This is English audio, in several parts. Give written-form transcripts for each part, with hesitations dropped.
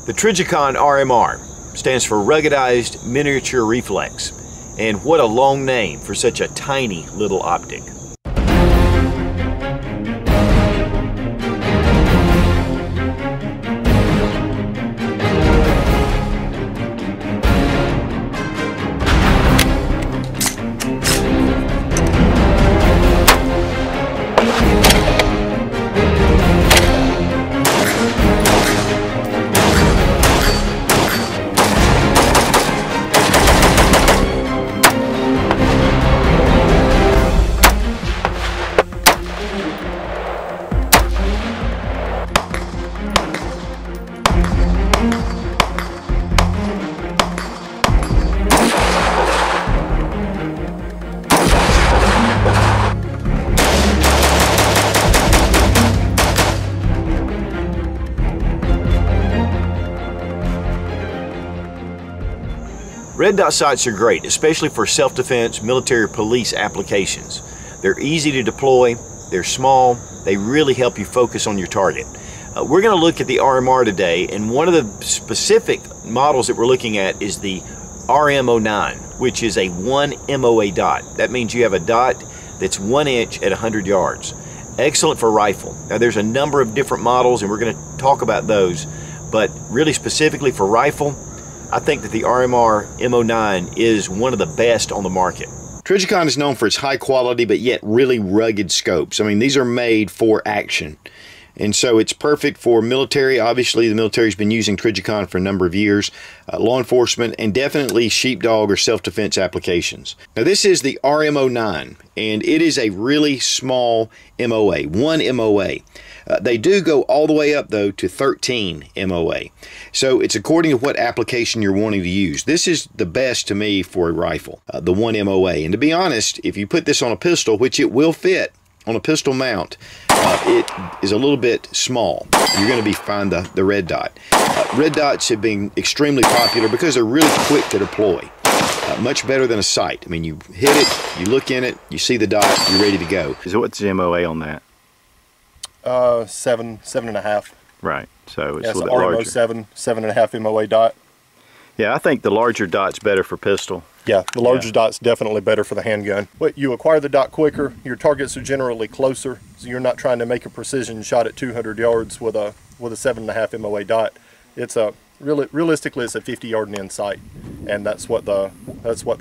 The Trijicon RMR stands for Ruggedized Miniature Reflex, and what a long name for such a tiny little optic. Red dot sights are great, especially for self-defense, military, or police applications. They're easy to deploy, they're small, they really help you focus on your target. We're going to look at the RMR today, and one of the specific models that we're looking at is the RM09, which is a 1 MOA dot. That means you have a dot that's 1 inch at 100 yards. Excellent for rifle. Now there's a number of different models, and we're going to talk about those, but really specifically for rifle, I think that the RMR M09 is one of the best on the market. Trijicon is known for its high quality but yet really rugged scopes. I mean, these are made for action. And so it's perfect for military. Obviously, the military's been using Trijicon for a number of years, law enforcement, and definitely sheepdog or self-defense applications. Now, this is the RM09, and it is a really small MOA, 1 MOA. They do go all the way up, though, to 13 MOA. So it's according to what application you're wanting to use. This is the best to me for a rifle, the 1 MOA. And to be honest, if you put this on a pistol, which it will fit on a pistol mount, it is a little bit small. You're going to be fine the red dot. Red dots have been extremely popular because they're really quick to deploy. Much better than a sight. I mean, you hit it, you look in it, you see the dot, you're ready to go. So what's the MOA on that? 7.5. Right. So it's yeah, a little bit larger. 7.5 MOA dot. Yeah, I think the larger dot's better for pistol. Yeah, the larger dot's definitely better for the handgun. But you acquire the dot quicker, your targets are generally closer, so you're not trying to make a precision shot at 200 yards with a 7.5 MOA dot. It's a realistically it's a 50-yard and in sight, and that's what the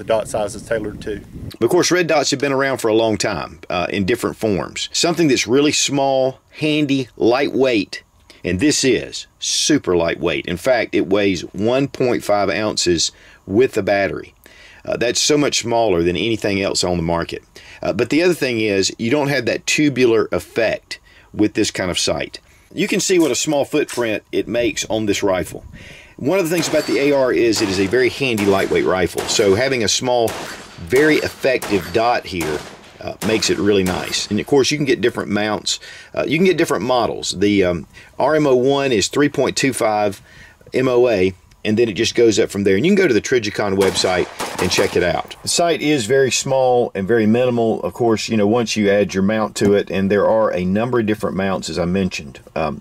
dot size is tailored to. Of course, red dots have been around for a long time in different forms. Something that's really small, handy, lightweight, and this is super lightweight. In fact, it weighs 1.5 ounces with the battery. That's so much smaller than anything else on the market. But the other thing is, you don't have that tubular effect with this kind of sight. You can see what a small footprint it makes on this rifle. One of the things about the AR is it is a very handy lightweight rifle. So having a small, very effective dot here makes it really nice. And of course, you can get different mounts. You can get different models. The RM01 is 3.25 MOA, and then it just goes up from there. And you can go to the Trijicon website and check it out. The sight is very small and very minimal. Of course, you know, once you add your mount to it, and there are a number of different mounts, as I mentioned.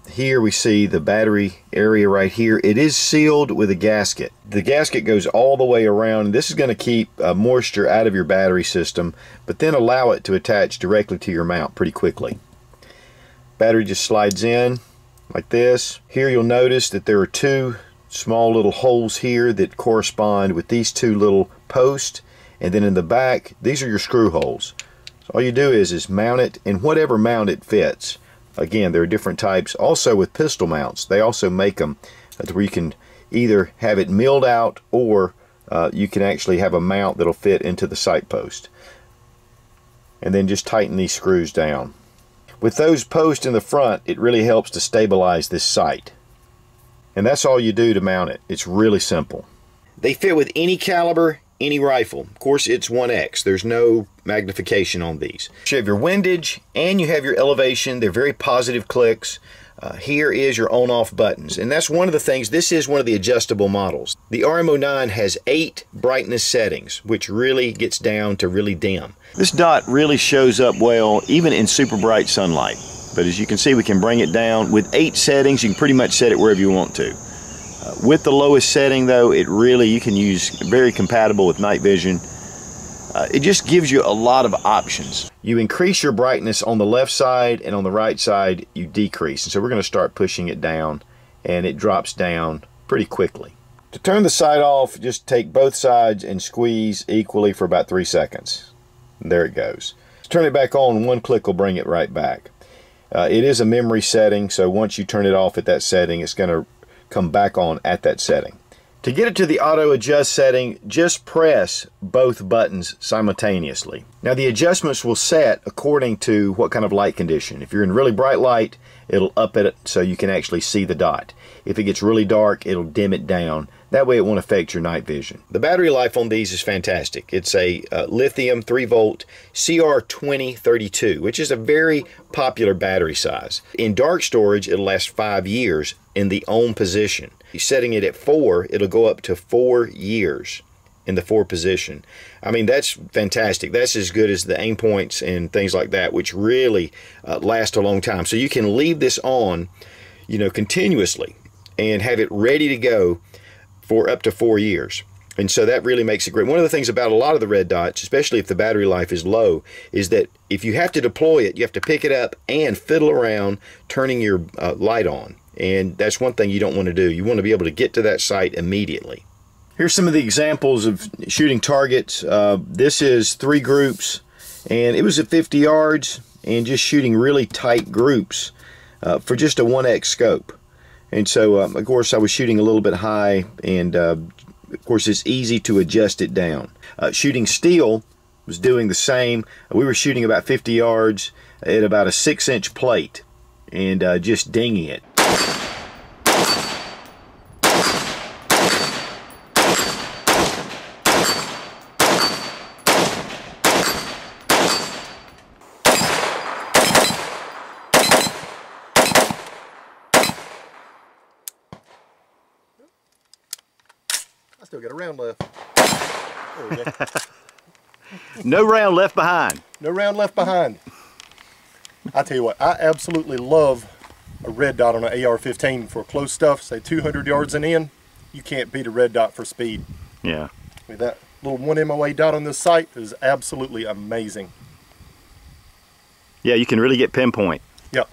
Here we see the battery area right here. It is sealed with a gasket. The gasket goes all the way around, and this is going to keep moisture out of your battery system, but then allow it to attach directly to your mount pretty quickly. Battery just slides in like this. Here you'll notice that there are two small little holes here that correspond with these two little posts, and then in the back these are your screw holes. So all you do is mount it in whatever mount it fits. Again, there are different types. Also with pistol mounts, they also make them where you can either have it milled out, or you can actually have a mount that'll fit into the sight post, and then just tighten these screws down. With those posts in the front, it really helps to stabilize this sight. And that's all you do to mount it. It's really simple. They fit with any caliber, any rifle. Of course, it's 1X. There's no magnification on these. You have your windage and you have your elevation. They're very positive clicks. Here is your on-off buttons. And that's one of the things. This is one of the adjustable models. The RM09 has 8 brightness settings, which really gets down to really dim. This dot really shows up well even in super bright sunlight. But as you can see, we can bring it down. With 8 settings, you can pretty much set it wherever you want to. With the lowest setting though, you can use very compatible with night vision. It just gives you a lot of options. You increase your brightness on the left side, and on the right side you decrease. And so we're going to start pushing it down, and it drops down pretty quickly. To turn the sight off, just take both sides and squeeze equally for about 3 seconds. And there it goes. To turn it back on, one click will bring it right back. It is a memory setting, so once you turn it off at that setting, it's going to come back on at that setting. To get it to the auto adjust setting, just press both buttons simultaneously. Now the adjustments will set according to what kind of light condition. If you're in really bright light, it'll up it so you can actually see the dot. If it gets really dark, it'll dim it down. That way it won't affect your night vision. The battery life on these is fantastic. It's a lithium 3-volt CR2032, which is a very popular battery size. In dark storage, it'll last 5 years in the on position. Setting it at 4, it'll go up to 4 years in the 4 position. I mean, that's fantastic. That's as good as the aim points and things like that, which really last a long time. So you can leave this on, continuously and have it ready to go for up to 4 years. And so that really makes it great. One of the things about a lot of the red dots, especially if the battery life is low, is that if you have to deploy it, you have to pick it up and fiddle around turning your light on. And that's one thing you don't want to do. You want to be able to get to that site immediately. Here's some of the examples of shooting targets. This is 3 groups, and it was at 50 yards and just shooting really tight groups for just a 1x scope. And so, of course, I was shooting a little bit high, and of course, it's easy to adjust it down. Shooting steel was doing the same. We were shooting about 50 yards at about a 6-inch plate and just dinging it. I still got a round left. There we go. No round left behind. No round left behind. I tell you what, I absolutely love a red dot on an AR-15 for close stuff, say 200 yards and in. You can't beat a red dot for speed. Yeah. With that little 1 MOA dot on this sight is absolutely amazing. Yeah, you can really get pinpoint. Yep.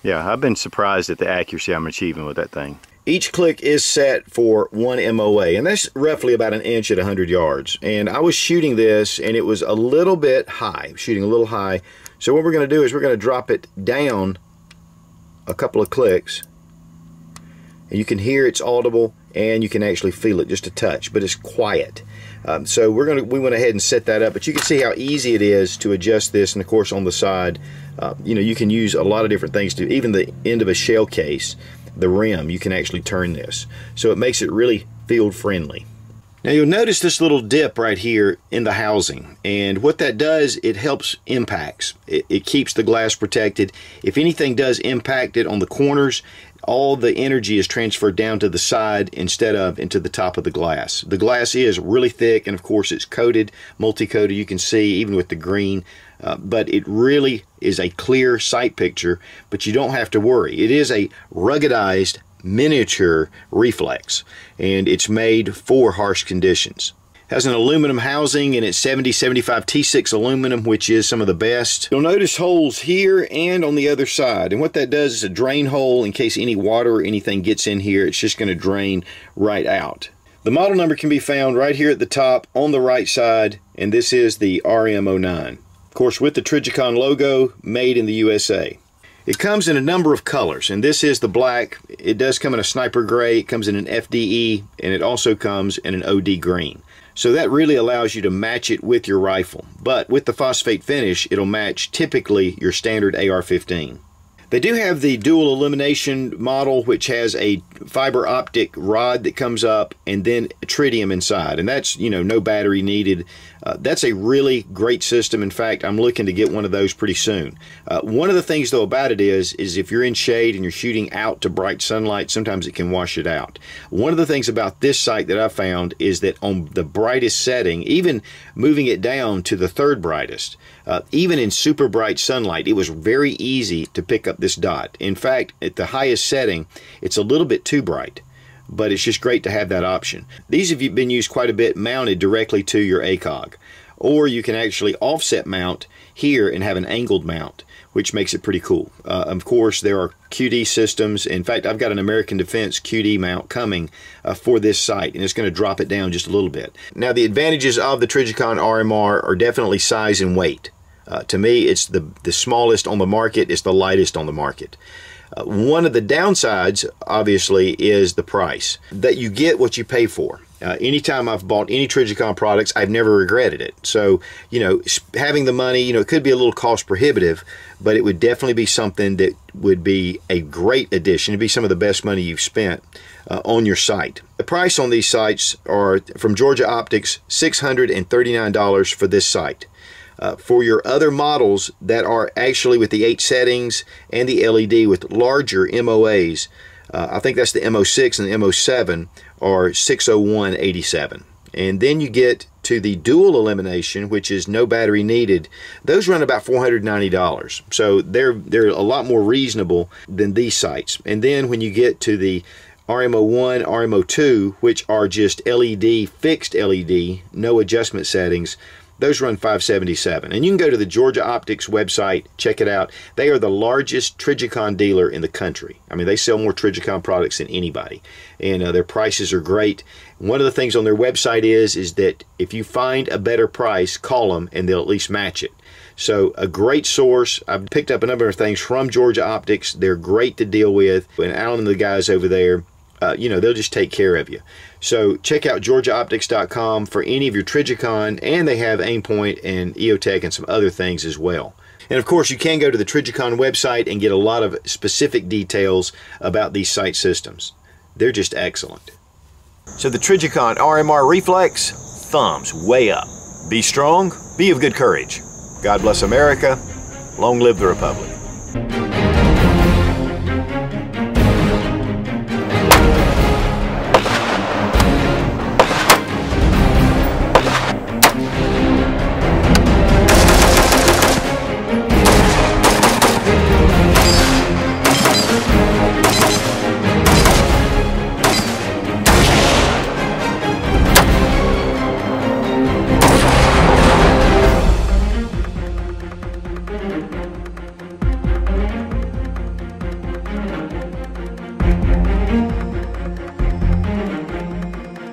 Yeah, I've been surprised at the accuracy I'm achieving with that thing. Each click is set for 1 MOA, and that's roughly about an inch at 100 yards. And I was shooting this, and it was a little bit high, shooting a little high. So what we're going to do is we're going to drop it down a couple of clicks. And you can hear it's audible, and you can actually feel it just a touch, but it's quiet. So we went ahead and set that up, but you can see how easy it is to adjust this. And of course, on the side, you can use a lot of different things to, even the end of a shell case, the rim, you can actually turn this. So it makes it really field friendly. Now you'll notice this little dip right here in the housing, and what that does, it helps impacts. It keeps the glass protected. If anything does impact it on the corners, all the energy is transferred down to the side instead of into the top of the glass. The glass is really thick, and of course it's coated, multi-coated, you can see even with the green, but it really is a clear sight picture, but you don't have to worry. It is a ruggedized miniature reflex, and it's made for harsh conditions. Has an aluminum housing, and it's 70-75 T6 aluminum, which is some of the best. You'll notice holes here and on the other side, and what that does is a drain hole in case any water or anything gets in here. It's just going to drain right out. The model number can be found right here at the top on the right side, and this is the RM09. Of course, with the Trijicon logo, made in the USA. It comes in a number of colors, and this is the black. It does come in a sniper gray, it comes in an FDE, and it also comes in an OD green. So that really allows you to match it with your rifle. But with the phosphate finish, it'll match typically your standard AR-15. They do have the dual elimination model, which has a fiber optic rod that comes up and then tritium inside, and that's, no battery needed. That's a really great system. In fact, I'm looking to get one of those pretty soon. One of the things though about it is if you're in shade and you're shooting out to bright sunlight, sometimes it can wash it out. One of the things about this sight that I found is that on the brightest setting, even moving it down to the third brightest, even in super bright sunlight, it was very easy to pick up this dot. In fact, at the highest setting, it's a little bit too bright. but it's just great to have that option. These have been used quite a bit mounted directly to your ACOG, or you can actually offset mount here and have an angled mount, which makes it pretty cool. Of course, there are QD systems. In fact, I've got an American Defense QD mount coming for this sight, and it's going to drop it down just a little bit. Now, the advantages of the Trijicon RMR are definitely size and weight. To me, it's the smallest on the market. It's the lightest on the market. One of the downsides, obviously, is the price. That you get what you pay for. Anytime I've bought any Trijicon products, I've never regretted it. So, you know, having the money, you know, it could be a little cost prohibitive, but it would definitely be something that would be a great addition. It'd be some of the best money you've spent on your sight. The price on these sights are, from Georgia Optics, $639 for this sight. For your other models that are actually with the 8 settings and the LED with larger MOAs, I think that's the MO6 and the MO7, are $601.87. And then you get to the dual elimination, which is no battery needed. Those run about $490. So they're a lot more reasonable than these sights. And then when you get to the RMO1, RMO2, which are just LED, fixed LED, no adjustment settings, those run $577. And you can go to the Georgia Optics website, check it out. They are the largest Trijicon dealer in the country. I mean, they sell more Trijicon products than anybody. And their prices are great. One of the things on their website is that if you find a better price, call them and they'll at least match it. So a great source. I've picked up a number of things from Georgia Optics. They're great to deal with. And Alan and the guys over there, you know, they'll just take care of you. So check out GeorgiaOptics.com for any of your Trijicon, and they have Aimpoint and EOTech and some other things as well. And of course, you can go to the Trijicon website and get a lot of specific details about these sight systems. They're just excellent. So the Trijicon RMR Reflex, thumbs way up. Be strong, be of good courage. God bless America. Long live the Republic.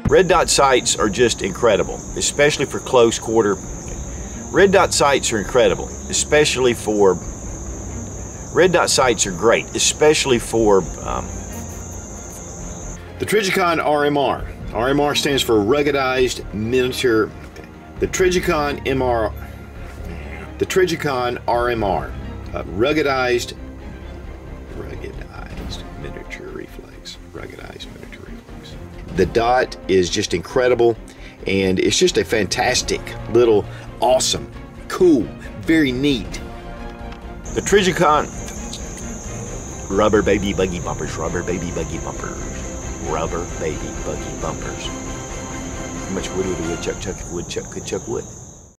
Red dot sights are just incredible, especially for close quarter. Red dot sights are incredible, especially for, red dot sights are great, especially for the Trijicon RMR. RMR stands for ruggedized miniature. The Trijicon RMR, ruggedized miniature reflex. Ruggedized miniature reflex. The dot is just incredible, and it's just a fantastic little, awesome, cool, very neat. The Trijicon rubber baby buggy bumpers, rubber baby buggy bumpers, rubber baby buggy bumpers. How much wood would a woodchuck chuck if a woodchuck could chuck wood?